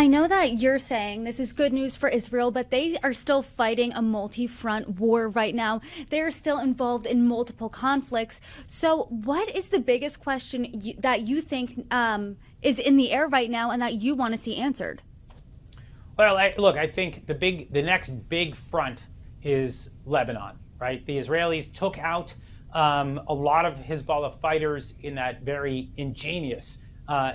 I know that you're saying this is good news for Israel, but they are still fighting a multi-front war right now. They're still involved in multiple conflicts. So what is the biggest question that you think is in the air right now and that you want to see answered? Well, I think the next big front is Lebanon, right? The Israelis took out a lot of Hezbollah fighters in that very ingenious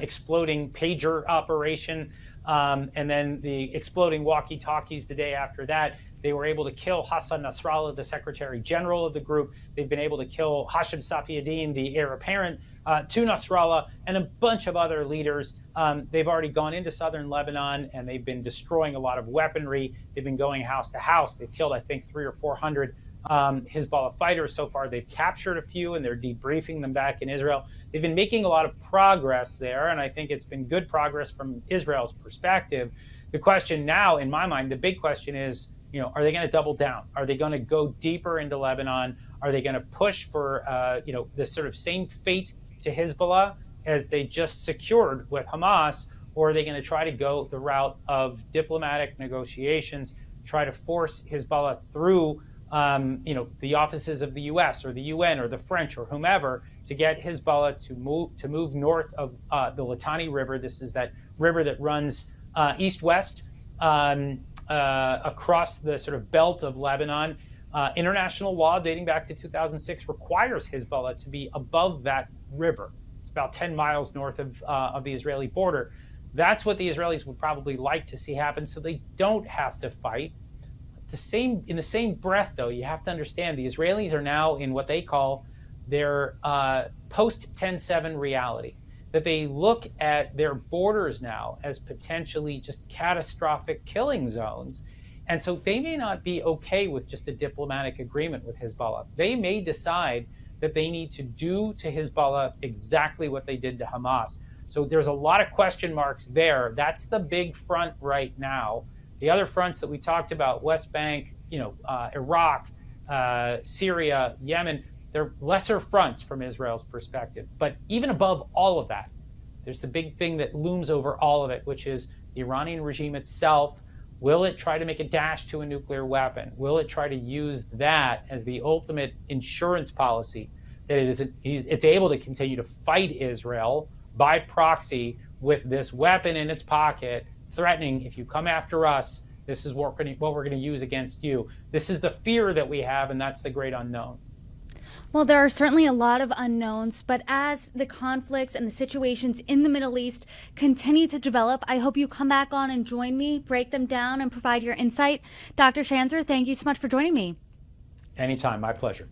exploding pager operation, and then the exploding walkie-talkies the day after that. They were able to kill Hassan Nasrallah, the Secretary General of the group. They've been able to kill Hashim Safiuddin, the heir apparent to Nasrallah, and a bunch of other leaders. They've already gone into southern Lebanon, and they've been destroying a lot of weaponry. They've been going house to house. They've killed, I think, 300 or 400 Hezbollah fighters so far. They've captured a few, and they're debriefing them back in Israel. They've been making a lot of progress there, and I think it's been good progress from Israel's perspective. The question now, in my mind, the big question is, are they going to double down? Are they going to go deeper into Lebanon? Are they going to push for, the sort of same fate to Hezbollah as they just secured with Hamas? Or are they going to try to go the route of diplomatic negotiations, try to force Hezbollah through, the offices of the U.S. or the UN or the French or whomever to get Hezbollah to move north of the Litani River? This is that river that runs east-west across the sort of belt of Lebanon. International law dating back to 2006 requires Hezbollah to be above that river. It's about 10 miles north of the Israeli border. That's what the Israelis would probably like to see happen, so they don't have to fight. In the same breath, though, you have to understand the Israelis are now in what they call their post-10/7 reality, that they look at their borders now as potentially just catastrophic killing zones. And so they may not be okay with just a diplomatic agreement with Hezbollah. They may decide that they need to do to Hezbollah exactly what they did to Hamas. So there's a lot of question marks there. That's the big front right now. The other fronts that we talked about, West Bank, Iraq, Syria, Yemen, they're lesser fronts from Israel's perspective. But even above all of that, there's the big thing that looms over all of it, which is the Iranian regime itself. Will it try to make a dash to a nuclear weapon? Will it try to use that as the ultimate insurance policy that it's able to continue to fight Israel by proxy with this weapon in its pocket, threatening, if you come after us, this is what we're going to use against you? This is the fear that we have, and that's the great unknown. Well, there are certainly a lot of unknowns, but as the conflicts and the situations in the Middle East continue to develop, I hope you come back on and join me, break them down, and provide your insight. Dr. Schanzer, thank you so much for joining me. Anytime, my pleasure.